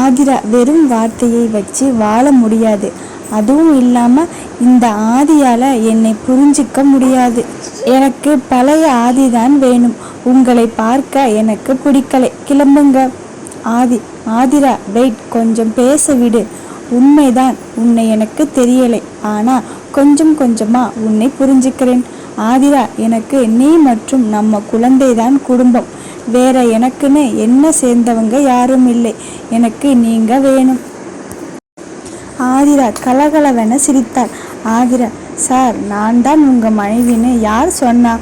ஆதிரா, வெறும் வார்த்தையை வச்சு வாழ முடியாது. அதுவும் இல்லாமல் இந்த ஆதியால் என்னை புரிஞ்சிக்க முடியாது. எனக்கு பழைய ஆதிதான் வேணும். உங்களை பார்க்க எனக்கு பிடிக்கலை. கிளம்புங்க. ஆதிரா, வெயிட், கொஞ்சம் பேச விடு. உண்மைதான், உன்னை எனக்கு தெரியலை. ஆனால் கொஞ்சம் கொஞ்சமாக உன்னை புரிஞ்சுக்கிறேன். ஆதிரா, எனக்கு நீ மற்றும் நம்ம குழந்தைதான் குடும்பம். வேற எனக்குன்னு என்ன சேர்ந்தவங்க யாரும் இல்லை. எனக்கு நீங்க வேணும். ஆதிரா கலகலவென சிரித்தாள். ஆதிரா, சார், நான் தான் உங்கள் மனைவின்னு யார் சொன்னா?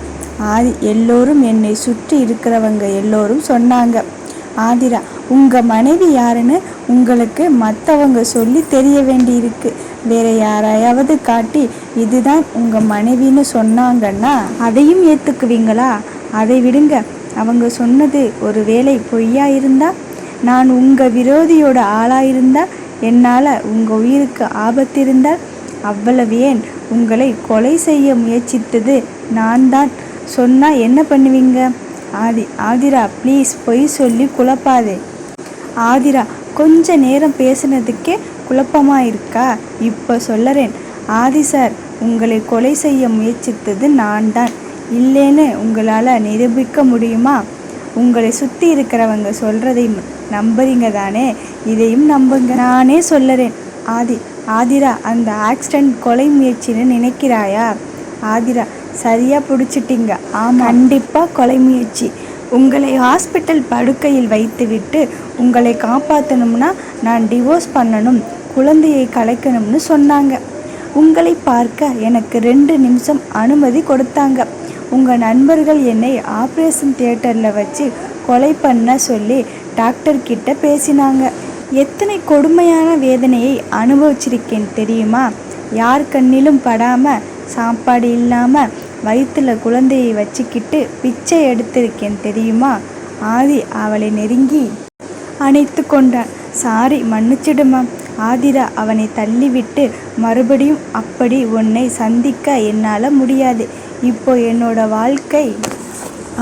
எல்லோரும், என்னை சுற்றி இருக்கிறவங்க எல்லோரும் சொன்னாங்க. ஆதிரா, உங்கள் மனைவி யாருன்னு உங்களுக்கு மற்றவங்க சொல்லி தெரிய வேண்டியிருக்கு. வேற யாரையாவது காட்டி இதுதான் உங்கள் மனைவின்னு சொன்னாங்கன்னா அதையும் ஏற்றுக்குவீங்களா? அதை விடுங்க. அவங்க சொன்னது ஒரு வேளை பொய்யா இருந்தா, நான் உங்கள் விரோதியோட ஆளாயிருந்தா, என்னால் உங்கள் உயிருக்கு ஆபத்து இருந்தால், அவ்வளவு ஏன் உங்களை கொலை செய்ய முயற்சித்தது நான் தான் சொன்னா என்ன பண்ணுவீங்க? ஆதிரா, ப்ளீஸ், பொய் சொல்லி குழப்பாதே. ஆதிரா, கொஞ்ச நேரம் பேசுனதுக்கே குழப்பமாக இருக்கா? இப்போ சொல்லறேன். ஆதி சார், உங்களை கொலை செய்ய முயற்சித்தது நான் தான் இல்லைன்னு உங்களால் நிரூபிக்க முடியுமா? உங்களை சுற்றி இருக்கிறவங்க சொல்கிறதை நம்புறீங்க தானே? இதையும் நம்புங்க. நானே சொல்லறேன். ஆதிரா, அந்த ஆக்சிடென்ட் கொலை முயற்சின்னு நினைக்கிறாயா? ஆதிரா, சரியாக பிடிச்சிட்டிங்க. ஆமாம், கண்டிப்பாக கொலை முயற்சி. உங்களை ஹாஸ்பிட்டல் படுக்கையில் வைத்துவிட்டு உங்களை காப்பாற்றணும்னா நான் டிவோர்ஸ் பண்ணணும், குழந்தையை கலைக்கணும்னு சொன்னாங்க. உங்களை பார்க்க எனக்கு 2 நிமிஷம் அனுமதி கொடுத்தாங்க. உங்கள் நண்பர்கள் என்னை ஆப்ரேஷன் தியேட்டரில் வச்சு கொலை பண்ண சொல்லி டாக்டர்கிட்ட பேசினாங்க. எத்தனை கொடுமையான வேதனையை அனுபவிச்சிருக்கேன் தெரியுமா? யார் கண்ணிலும் படாமல், சாப்பாடு இல்லாமல் வயிற்றில் குழந்தையை வச்சுக்கிட்டு பிச்சை எடுத்திருக்கேன் தெரியுமா? அவளை நெருங்கி அணைத்து கொண்டான். சாரி, மன்னிச்சிடுமா. ஆதிரா அவனை தள்ளிவிட்டு, மறுபடியும் அப்படி உன்னை சந்திக்க என்னால் முடியாது. இப்போ என்னோட வாழ்க்கை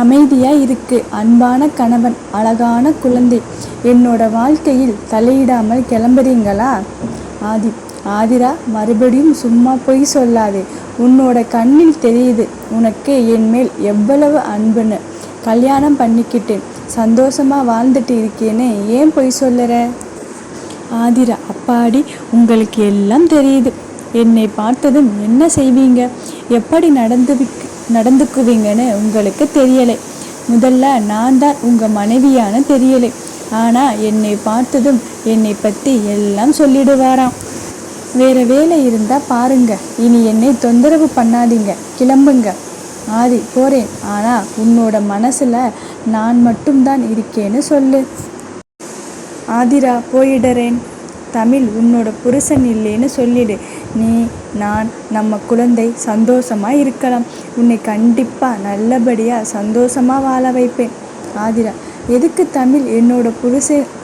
அமைதியாக இருக்கு. அன்பான கணவன், அழகான குழந்தை. என்னோட வாழ்க்கையில் தலையிடாமல் கிளம்புறீங்களா? ஆதிரா, மறுபடியும் சும்மா பொய் சொல்லாதே. உன்னோட கண்ணில் தெரியுது உனக்கு என் மேல் எவ்வளவு அன்புன்னு. கல்யாணம் பண்ணிக்கிட்டேன், சந்தோஷமாக வாழ்ந்துட்டு இருக்கேன்னு ஏன் பொய் சொல்லுற? ஆதிரா, அப்பாடி, உங்களுக்கு எல்லாம் தெரியுது. என்னை பார்த்ததும் என்ன செய்வீங்க, எப்படி நடந்துக்குவீங்கன்னு உங்களுக்கு தெரியலை. முதல்ல நான் தான் உங்கள் மனைவியான தெரியலை. ஆனால் என்னை பார்த்ததும் என்னை பற்றி எல்லாம் சொல்லிடுவாராம். வேறு வேலை இருந்தால் பாருங்க. இனி என்னை தொந்தரவு பண்ணாதீங்க. கிளம்புங்க. போகிறேன். ஆனால் உன்னோட மனசில் நான் மட்டும்தான் இருக்கேன்னு சொல்லு. ஆதிரா, போயிடுறேன். தமிழ், உன்னோட புருஷன் இல்லைன்னு சொல்லிடு. நீ, நான், நம்ம குழந்தை சந்தோஷமாக இருக்கலாம். உன்னை கண்டிப்பாக நல்லபடியாக சந்தோஷமாக வாழ வைப்பேன். ஆதிரா, எதுக்கு தமிழ் என்னோட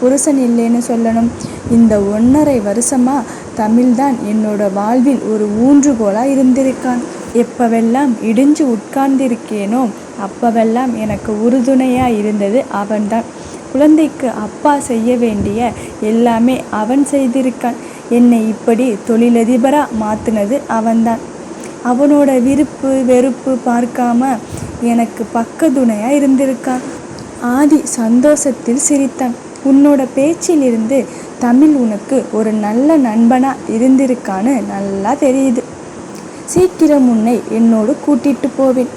புருஷன் இல்லைன்னு சொல்லணும்? இந்த 1.5 வருஷமாக தமிழ்தான் என்னோட வாழ்வில் ஒரு ஊன்றுகோலாக இருந்திருக்கான். எப்பவெல்லாம் இடிஞ்சு உட்கார்ந்திருக்கேனோ அப்பவெல்லாம் எனக்கு உறுதுணையாக இருந்தது அவன்தான். குழந்தைக்கு அப்பா செய்ய வேண்டிய எல்லாமே அவன் செய்திருக்கான். என்னை இப்படி தொழிலதிபராக மாற்றினது அவன்தான். அவனோட விருப்பு வெறுப்பு பார்க்காம எனக்கு பக்கத்துணையாக இருந்திருக்கான். சந்தோஷத்தில் சிரித்தான். உன்னோட பேச்சிலிருந்து தமிழ் உனக்கு ஒரு நல்ல நண்பனாக இருந்திருக்கான்னு நல்லா தெரியுது. சீக்கிரம் உன்னை என்னோடு கூட்டிட்டு போவேன்.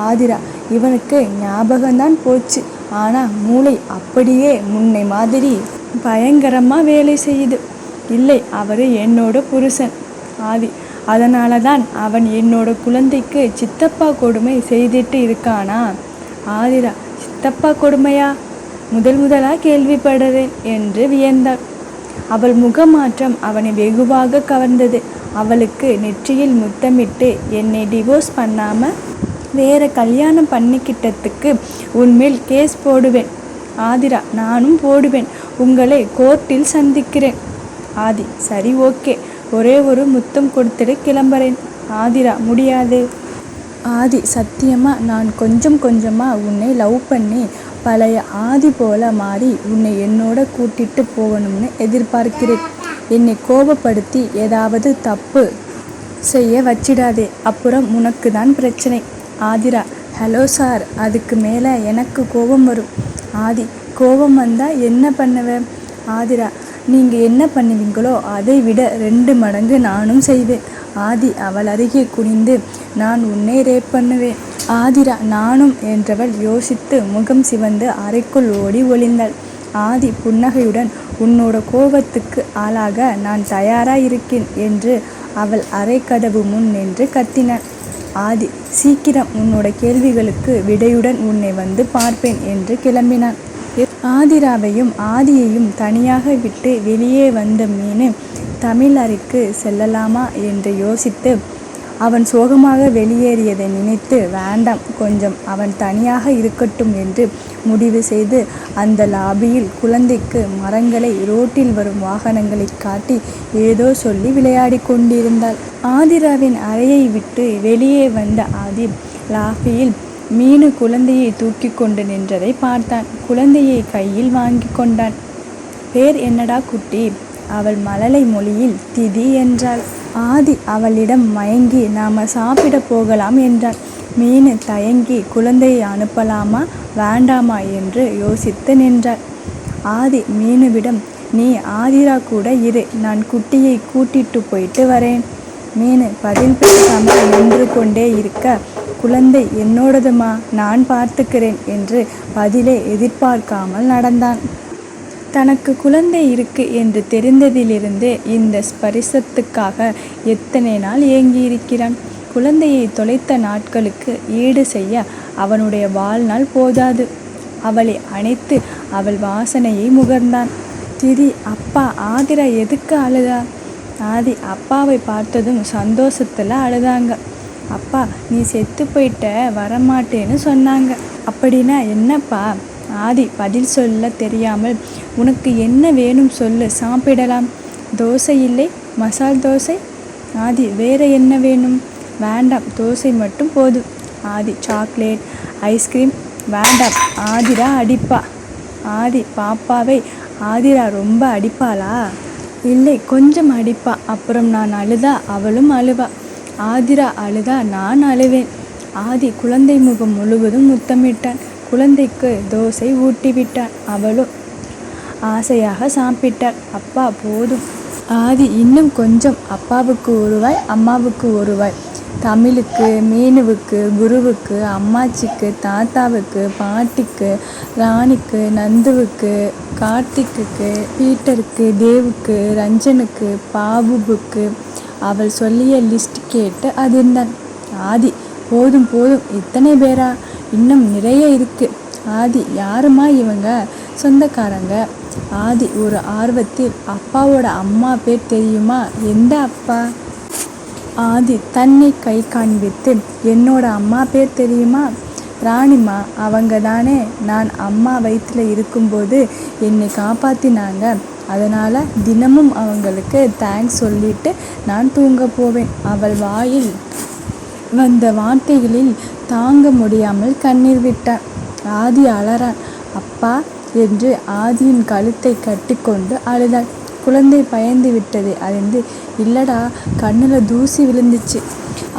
ஆதிரா, இவனுக்கு ஞாபகம்தான் போச்சு. ஆனால் மூளை அப்படியே முன்னை மாதிரி பயங்கரமாக வேலை செய்யுது. இல்லை, அவர் என்னோட புருஷன். அதனால தான் அவன் என்னோட குழந்தைக்கு சித்தப்பா கொடுமை செய்துட்டு இருக்கானா? ஆதிரா, சித்தப்பா கொடுமையா? முதலாக கேள்விப்படுறேன் என்று வியந்தாள். அவள் முகமாற்றம் அவனை வெகுவாக கவர்ந்தது. அவளுக்கு நெற்றியில் முத்தமிட்டு, என்னை டிவோர்ஸ் பண்ணாமல் வேற கல்யாணம் பண்ணிக்கிட்டதுக்கு உன்மேல் கேஸ் போடுவேன். ஆதிரா, நானும் போடுவேன். உங்களை கோர்ட்டில் சந்திக்கிறேன். சரி, ஓகே. ஒரே ஒரு முத்தம் கொடுத்துட்டு கிளம்புறேன். ஆதிரா, முடியாது. சத்தியமாக நான் கொஞ்சமாக உன்னை லவ் பண்ணி பழைய ஆதி போல மாறி உன்னை என்னோட கூட்டிட்டு போகணும்னு எதிர்பார்க்கிறேன். என்னை கோபப்படுத்தி ஏதாவது தப்பு செய்ய வச்சிடாதே, அப்புறம் உனக்கு தான் பிரச்சனை. Athira: hello sir. அதுக்கு மேலே எனக்கு கோபம் வரும். ஆதி: கோபம் வந்தா என்ன பண்ணுவ? ஆதிரா: நீங்கள் என்ன பண்ணுவீங்களோ அதை விட 2 மடங்கு நானும் செய்வேன். ஆதி அவள் அருகே குனிந்து: நான் உன்னை ரேப் பண்ணுவேன். ஆதிரா: நானும் என்றவள் யோசித்து முகம் சிவந்து அறைக்குள் ஓடி ஒளிந்தாள். ஆதி புன்னகையுடன்: உன்னோட கோபத்துக்கு ஆளாக நான் தயாராயிருக்கேன் என்று அவள் அறைக்கதவு முன் நின்று கத்தினான். ஆதி: சீக்கிரம், உன்னோட கேள்விகளுக்கு விடையுடன் உன்னை வந்து பார்ப்பேன் என்று கிளம்பினான். ஆதிராவையும் ஆதியையும் தனியாக விட்டு வெளியே வந்த மீனு தமிழ் அறைக்கு செல்லலாமா என்று யோசித்து அவன் சோகமாக வெளியேறியதை நினைத்து வேண்டாம், கொஞ்சம் அவன் தனியாக இருக்கட்டும் என்று முடிவு செய்து அந்த லாபியில் குழந்தைக்கு மரங்களை, ரோட்டில் வரும் வாகனங்களை காட்டி ஏதோ சொல்லி விளையாடி கொண்டிருந்தாள். ஆதிராவின் அறையை விட்டு வெளியே வந்த ஆதி லாபியில் மீனு குழந்தையை தூக்கி கொண்டு நின்றதை பார்த்தான். குழந்தையை கையில் வாங்கி கொண்டான். பேர் என்னடா குட்டி? அவள் மழலை மொழியில் திதி என்றாள். ஆதி அவளிடம் மயங்கி நாம சாப்பிட போகலாம் என்றான். மீனு தயங்கி குழந்தையை அனுப்பலாமா வேண்டாமா என்று யோசித்து நின்றாள். ஆதி மீனுவிடம்: நீ ஆதிரா கூட இரு, நான் குட்டியை கூட்டிட்டு போயிட்டு வரேன். மீனு பதில் பேசாமல் நின்று கொண்டே இருக்க, குழந்தை என்னோடதுமா, நான் பார்த்துக்கிறேன் என்று பதிலை எதிர்பார்க்காமல் நடந்தான். தனக்கு குழந்தை இருக்கு என்று தெரிந்ததிலிருந்து இந்த ஸ்பரிசத்துக்காக எத்தனை நாள் ஏங்கியிருக்கிறான். குழந்தையை தொலைத்த நாட்களுக்கு ஈடு செய்ய அவனுடைய வாழ்நாள் போதாது. அவளை அணைத்து அவள் வாசனையை முகர்ந்தான். திதி: அப்பா, ஆதிரா எதுக்கு அழுதா? ஆதி அப்பாவை பார்த்ததும் சந்தோஷத்தில் அழுதாங்க. அப்பா, நீ செத்து போயிட்ட, வரமாட்டேன்னு சொன்னாங்க. அப்படின்னா என்னப்பா? ஆதி பதில் சொல்ல தெரியாமல், உனக்கு என்ன வேணும் சொல்லு, சாப்பிடலாம். தோசை இல்லை? மசால் தோசை. ஆதி: வேற என்ன வேணும்? வேண்டாம், தோசை மட்டும் போதும். ஆதி: சாக்லேட், ஐஸ்கிரீம்? வேண்டாம், ஆதிரா அடிப்பா. ஆதி பாப்பாவை: ஆதிரா ரொம்ப அடிப்பாளா? இல்லை, கொஞ்சம் அடிப்பா. அப்புறம் நான் அழுதா அவளும் அழுவா. ஆதிரா அழுதா நான் அழுவேன். ஆதி குழந்தை முகம் முழுவதும் முத்தமிட்டான். குழந்தைக்கு தோசை ஊட்டிவிட்டான். அவளும் ஆசையாக சாப்பிட்டாள். அப்பா போதும். ஆதி: இன்னும் கொஞ்சம். அப்பாவுக்கு 1 வாய், அம்மாவுக்கு 1 வாய். தமிழுக்கு, மீனுவுக்கு, குருவுக்கு, அம்மாச்சிக்கு, தாத்தாவுக்கு, பாட்டிக்கு, ராணிக்கு, நந்துவுக்கு, கார்த்திக்கு, பீட்டருக்கு, தேவுக்கு, ரஞ்சனுக்கு, பாபுவுக்கு. அவள் சொல்லிய லிஸ்ட் கேட்டு அதிர்ந்தான். ஆதி: போதும் போதும், இத்தனை பேரா? இன்னும் நிறைய இருக்கு. ஆதி: யாருமா இவங்க? சொந்தக்காரங்க. ஆதி ஒரு ஆர்வத்தில்: அப்பாவோட அம்மா பேர் தெரியுமா? எந்த அப்பா? ஆதி தன்னை கை காண்பித்து: என்னோட அம்மா பேர் தெரியுமா? ராணிமா. அவங்க தானே நான் அம்மா வயிற்றுல இருக்கும்போது என்னை காப்பாத்தினாங்க. அதனால் தினமும் அவங்களுக்கு தேங்க்ஸ் சொல்லிட்டு நான் தூங்க போவேன். அவள் வாயில் வந்த வார்த்தைகளில் தாங்க முடியாமல் கண்ணீர் விட்டான். ஆதி அலறான். அப்பா என்று ஆதியின் கழுத்தை கட்டி கொண்டு அழுதாள். குழந்தை பயந்து விட்டதை அறிந்து: இல்லடா, கண்ணில் தூசி விழுந்துச்சு.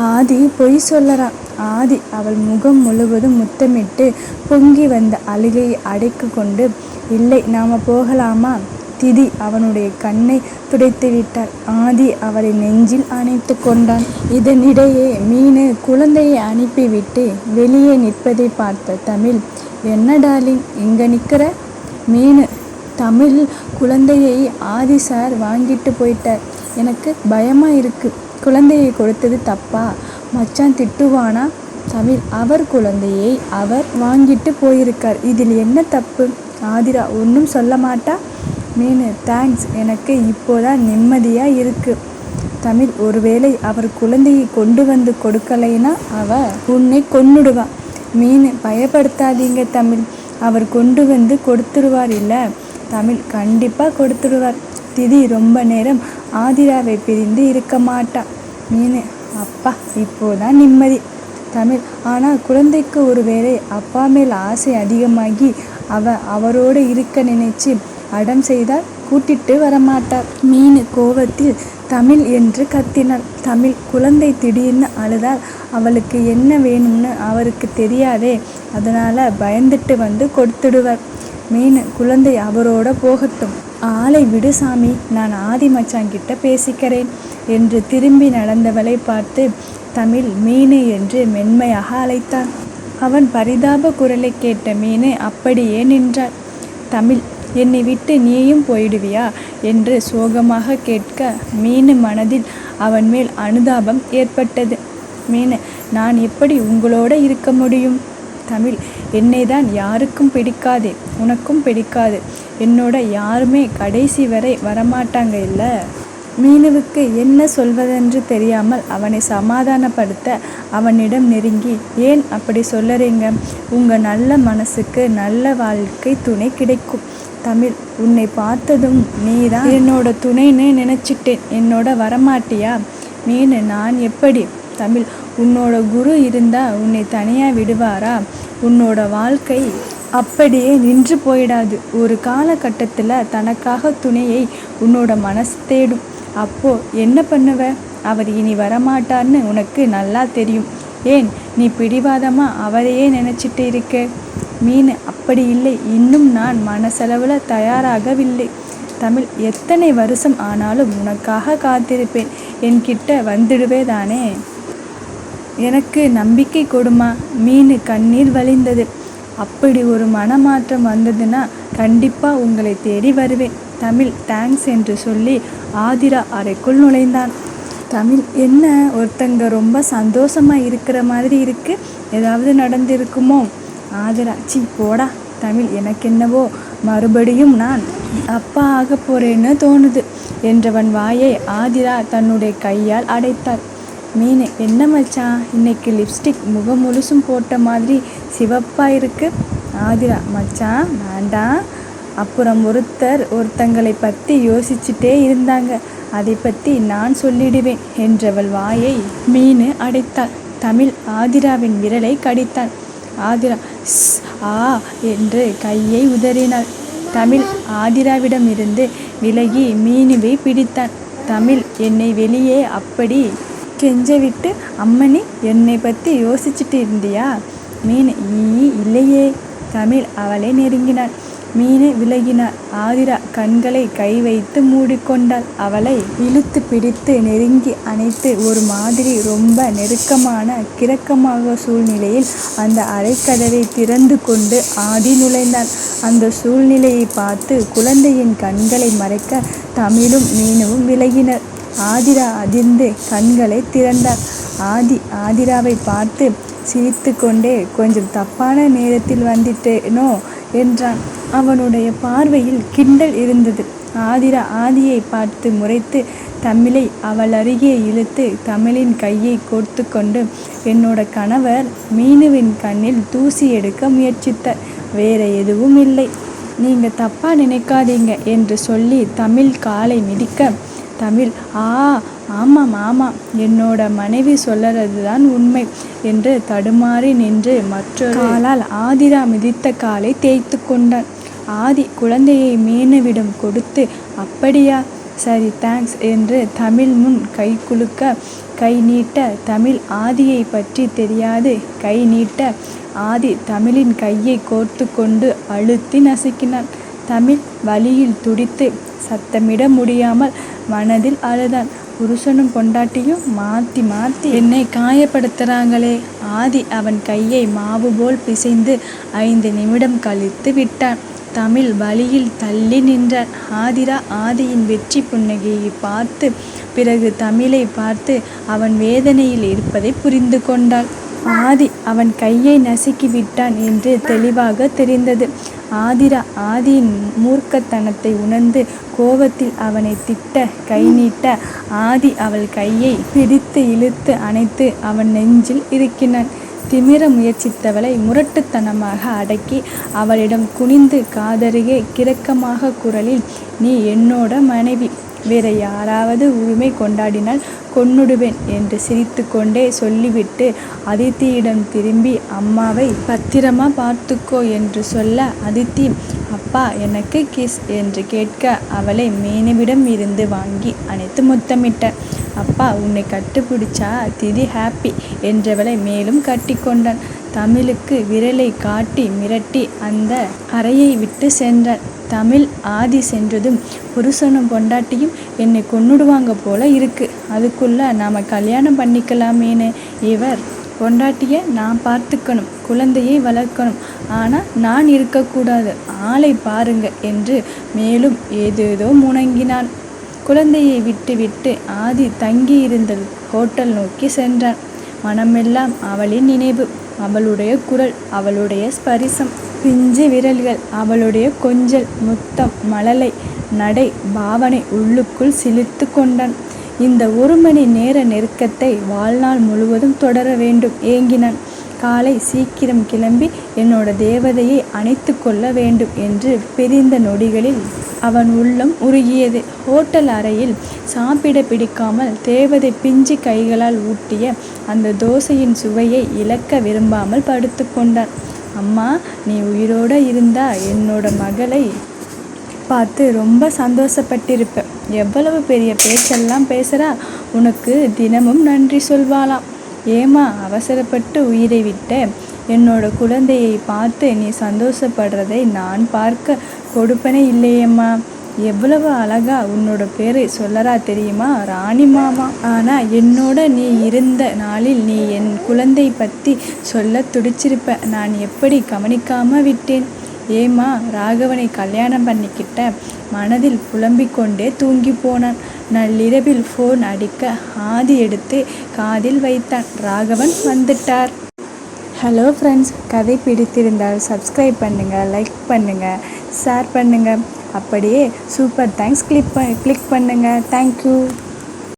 ஆதி பொய் சொல்லறான். ஆதி அவள் முகம் முழுவதும் முத்தமிட்டு பொங்கி வந்த அழுகையை அடைக்கு கொண்டு: இல்லை, நாம போகலாமா? திதி அவனுடைய கண்ணை துடைத்து விட்டாள். ஆதி அவளை நெஞ்சில் அணைத்து கொண்டான். இதனிடையே மீனு குழந்தையை அனுப்பிவிட்டு வெளியே நிற்பதை பார்த்த தமிழ்: என்ன டார்லிங், இங்கே நிற்கிற? மீனு: தமிழ், குழந்தையை ஆதி சார் வாங்கிட்டு போயிட்டார். எனக்கு பயமாக இருக்கு. குழந்தையை கொடுத்தது தப்பா? மச்சான் திட்டுவானா? தமிழ்: அவர் குழந்தையை அவர் வாங்கிட்டு போயிருக்கார், இதில் என்ன தப்பு? ஆதிரா: ஒன்றும் சொல்ல மாட்டா? மீனு: தேங்க்ஸ், எனக்கு இப்போதான் நிம்மதியாக இருக்கு. தமிழ்: ஒருவேளை அவர் குழந்தையை கொண்டு வந்து கொடுக்கலைன்னா அவ உன்னை கொன்னுடுவா. மீனு: பயப்படுத்தாதீங்க தமிழ், அவர் கொண்டு வந்து கொடுத்துருவார் இல்லை? தமிழ்: கண்டிப்பாக கொடுத்துருவார். திதி ரொம்ப நேரம் ஆதிராவை பிரிந்து இருக்க மாட்டா. மீனு: அப்பா, இப்போதான் நிம்மதி. தமிழ்: ஆனால் குழந்தைக்கு ஒருவேளை அப்பா மேல் ஆசை அதிகமாகி அவரோடு இருக்க நினைச்சு அடம் செய்தால் கூட்டிட்டு வரமாட்டார். மீனு கோவத்தில் தமிழ் என்று கத்தினாள். தமிழ் குழந்தை திடீர்னு அழுதால் அவளுக்கு என்ன வேணும்னு அவருக்கு தெரியாதே, அதனால பயந்துட்டு வந்து கொடுத்துடுவார். மீனு குழந்தை அவரோட போகட்டும், ஆளை விடு சாமி, நான் ஆதி மச்சாங்கிட்ட பேசிக்கிறேன் என்று திரும்பி நடந்தவளை பார்த்து தமிழ் மீனு என்று மென்மையாக அழைத்தான். அவன் பரிதாப குரலை கேட்ட மீனு அப்படியே நின்றாள். தமிழ், என்னை விட்டு நீயும் போயிடுவியா என்று சோகமாக கேட்க மீனு மனதில் அவன் மேல் அனுதாபம் ஏற்பட்டது. மீனு, நான் எப்படி உங்களோட இருக்க முடியும்? தமிழ், என்னை தான் யாருக்கும் பிடிக்காதே, உனக்கும் பிடிக்காது, என்னோட யாருமே கடைசி வரை வரமாட்டாங்க இல்ல. மீனுவுக்கு என்ன சொல்வதென்று தெரியாமல் அவனை சமாதானப்படுத்த அவனிடம் நெருங்கி, ஏன் அப்படி சொல்லறீங்க? உங்கள் நல்ல மனசுக்கு நல்ல வாழ்க்கை துணை கிடைக்கும். தமிழ், உன்னை பார்த்ததும் நீதான் என்னோட துணைன்னு நினச்சிட்டேன், என்னோட வரமாட்டியா? மீனு, நான் எப்படி? தமிழ், உன்னோட குரு இருந்தா உன்னை தனியாக விடுவாரா? உன்னோட வாழ்க்கை அப்படியே நின்று போயிடாது. ஒரு காலகட்டத்தில் தனக்காக துணையை உன்னோட மனசு தேடும். அப்போ என்ன பண்ணுவ? அவர் இனி வரமாட்டார்னு உனக்கு நல்லா தெரியும். ஏன் நீ பிடிவாதமாக அவரையே நினச்சிட்டு இருக்க? மீனு, அப்படி இல்லை, இன்னும் நான் மனசளவில் தயாராகவில்லை. தமிழ், எத்தனை வருஷம் ஆனாலும் உனக்காக காத்திருப்பேன், என்கிட்ட வந்துடுவே தானே? எனக்கு நம்பிக்கை கொடுமா. மீனு கண்ணீர் வழிந்தது. அப்படி ஒரு மனமாற்றம் வந்ததுன்னா கண்டிப்பாக உங்களை தேடி வருவேன். தமிழ், தேங்க்ஸ் என்று சொல்லி ஆதிரா அறைக்குள் நுழைந்தான். தமிழ், என்ன ஒருத்தங்க ரொம்ப சந்தோஷமாக இருக்கிற மாதிரி இருக்கு, ஏதாவது நடந்திருக்குமோ? ஆதிரா, சி போடா. தமிழ், எனக்கு என்னவோ மறுபடியும் நான் அப்பா ஆக போறேன்னு தோணுது என்றவன் வாயை ஆதிரா தன்னுடைய கையால் அடைத்தாள். மீனு, என்ன மச்சான், இன்னைக்கு லிப்ஸ்டிக் முகம் முழுசும் போட்ட மாதிரி சிவப்பாக இருக்கு. ஆதிரா, மச்சான் வேண்டாம். அப்புறம் ஒருத்தங்களை பற்றி யோசிச்சுட்டே இருந்தாங்க, அதை பற்றி நான் சொல்லிடுவேன் என்றவள் வாயை மீனு அடைத்தாள். தமிழ் ஆதிராவின் விரலை கடித்தான். ஆதிரா ஆ என்று கையை உதறினாள். தமிழ் ஆதிராவிடமிருந்து விலகி மீனுவை பிடித்தான். தமிழ், என்னை வெளியே அப்படி கெஞ்சவிட்டு, அம்மனி என்னை பற்றி யோசிச்சுட்டு இருந்தியா? மீனு, இல்லையே. தமிழ் அவளை நெருங்கினாள். மீனு விலகினார். ஆதிரா கண்களை கை வைத்து மூடிக்கொண்டாள். அவளை இழுத்து பிடித்து நெருங்கி அணைத்து ஒரு மாதிரி ரொம்ப நெருக்கமான கிறக்கமாக சூழ்நிலையில் அந்த அறைக்கதவை திறந்து கொண்டு ஆதி நுழைந்தான். அந்த சூழ்நிலையை பார்த்து குழந்தையின் கண்களை மறைக்க தமிழும் மீனுவும் விலகினர். ஆதிரா அதிர்ந்து கண்களை திறந்தார். ஆதிராவை பார்த்து சிரித்து கொண்டே, கொஞ்சம் தப்பான நேரத்தில் வந்துட்டேனோ என்றான். அவனுடைய பார்வையில் கிண்டல் இருந்தது. ஆதிரா ஆதியை பார்த்து முறைத்து தமிழை அவள் அருகே இழுத்து தமிழின் கையை கோர்த்து கொண்டு, என்னோட கணவர் மீனுவின் கண்ணில் தூசி எடுக்க முயற்சித்தார், வேற எதுவும் இல்லை, நீங்கள் தப்பாக நினைக்காதீங்க என்று சொல்லி தமிழ் காலை மிதிக்க, தமிழ் ஆமாம் ஆமாம், என்னோட மனைவி சொல்லறது தான் உண்மை என்று தடுமாறி நின்று மற்றொரு காலால் ஆதிரா மிதித்த காலை தேய்த்து கொண்டான். ஆதி குழந்தையை மீனுவிடம் கொடுத்து, அப்படியா, சரி தேங்க்ஸ் என்று தமிழ் முன் கை குலுக்க கை நீட்ட, தமிழ் ஆதியை பற்றி தெரியாது கை நீட்ட ஆதி தமிழின் கையை கோர்த்து கொண்டு அழுத்தி நசுக்கினான். தமிழ் வலியில் துடித்து சத்தமிட முடியாமல் மனதில் அழுதான். புருஷனும் பொண்டாட்டியும் மாற்றி மாற்றி என்னை காயப்படுத்துகிறாங்களே. ஆதி அவன் கையை மாவு போல் பிசைந்து 5 நிமிடம் கழித்து விட்டான். தமிழ் வலியில் தள்ளி நின்றார். ஆதிரா ஆதியின் வெற்றி புன்னகையை பார்த்து பிறகு தமிழை பார்த்து அவன் வேதனையில் இருப்பதை புரிந்து கொண்டாள். ஆதி அவன் கையை நசுக்கி விட்டான் என்று தெளிவாக தெரிந்தது. ஆதிரா ஆதியின் மூர்க்கத்தனத்தை உணர்ந்து கோபத்தில் அவனை திட்ட கை நீட்ட, ஆதி அவள் கையை பிடித்து இழுத்து அணைத்து அவன் நெஞ்சில் இறுக்கினான். திமிர முயற்சித்தவளை முரட்டுத்தனமாக அடக்கி அவளிடம் குனிந்து காதருகே கிரக்கமாக குரலில், நீ என்னோட மனைவி, வேற யாராவது உரிமை கொண்டாடினால் கொன்னுடுவேன் என்று சிரித்து கொண்டே சொல்லிவிட்டு அதித்தியிடம் திரும்பி அம்மாவை பத்திரமா பார்த்துக்கோ என்று சொல்ல அதித்தி அப்பா எனக்கு கிஸ் என்று கேட்க அவளை மேனுவிடம் இருந்து வாங்கி அணைத்து முத்தமிட்டார். அப்பா உன்னை கட்டுப்பிடிச்சா திதி ஹாப்பி என்றவளை மேலும் கட்டி கொண்டான். தமிழுக்கு விரலை காட்டி மிரட்டி அந்த அறையை விட்டு சென்றான். தமிழ் ஆதி சென்றதும் புருஷனும் பொண்டாட்டியும் என்னை கொன்னுடுவாங்க போல இருக்கு, அதுக்குள்ள நாம கல்யாணம் பண்ணிக்கலாமேன்னு. இவர் பொண்டாட்டியை நான் பார்த்துக்கணும், குழந்தையை வளர்க்கணும், ஆனால் நான் இருக்கக்கூடாது, ஆளை பாருங்க என்று மேலும் ஏதேதோ முணங்கினான். குழந்தையை விட்டு விட்டு ஆதி தங்கியிருந்த ஹோட்டல் நோக்கி சென்றான். மனமெல்லாம் அவளின் நினைவு, அவளுடைய குரல், அவளுடைய ஸ்பரிசம், பிஞ்சு விரல்கள், அவளுடைய கொஞ்சல், முத்தம், மழலை, நடை, பாவனை உள்ளுக்குள் சிலிர்த்து கொண்டான். இந்த 1 மணி நேர நெருக்கத்தை வாழ்நாள் முழுவதும் தொடர வேண்டும் ஏங்கினான். காலை சீக்கிரம் கிளம்பி என்னோட தேவதையை அணைத்து கொள்ள வேண்டும் என்று பிரிந்த நொடிகளில் அவன் உள்ளம் உருகியது. ஹோட்டல் அறையில் சாப்பிட பிடிக்காமல் தேவதை பிஞ்சு கைகளால் ஊட்டிய அந்த தோசையின் சுவையை இழக்க விரும்பாமல் படுத்து கொண்டான். அம்மா நீ உயிரோட இருந்தா என்னோட மகளை பார்த்து ரொம்ப சந்தோஷப்பட்டிருப்ப. எவ்வளவு பெரிய பேச்செல்லாம் பேசுகிறா, உனக்கு தினமும் நன்றி சொல்வாளாம். ஏமா அவசரப்பட்டு உயிரை விட்ட? என்னோட குழந்தையை பார்த்து நீ சந்தோஷப்படுறதை நான் பார்க்க கொடுப்பனே இல்லையேம்மா. எவ்வளவு அழகா உன்னோட பேரை சொல்லறா தெரியுமா, ராணி மாமா. ஆனால் என்னோட நீ இருந்த நாளில் நீ என் குழந்தை பற்றி சொல்ல துடிச்சிருப்ப, நான் எப்படி கவனிக்காம விட்டேன். ஏமா ராகவனை கல்யாணம் பண்ணிக்கிட்ட? மனதில் புலம்பிக் கொண்டே தூங்கி போனான். நள்ளிரவில் ஃபோன் அடிக்க ஆதி எடுத்து காதில் வைத்தான். ராகவன் வந்துட்டார். ஹலோ ஃப்ரெண்ட்ஸ், கதை பிடித்திருந்தால் சப்ஸ்கிரைப் பண்ணுங்கள், லைக் பண்ணுங்கள், ஷேர் பண்ணுங்கள். அப்படியே சூப்பர் தேங்க்ஸ் கிளிக் பண்ணுங்கள். தேங்க்யூ.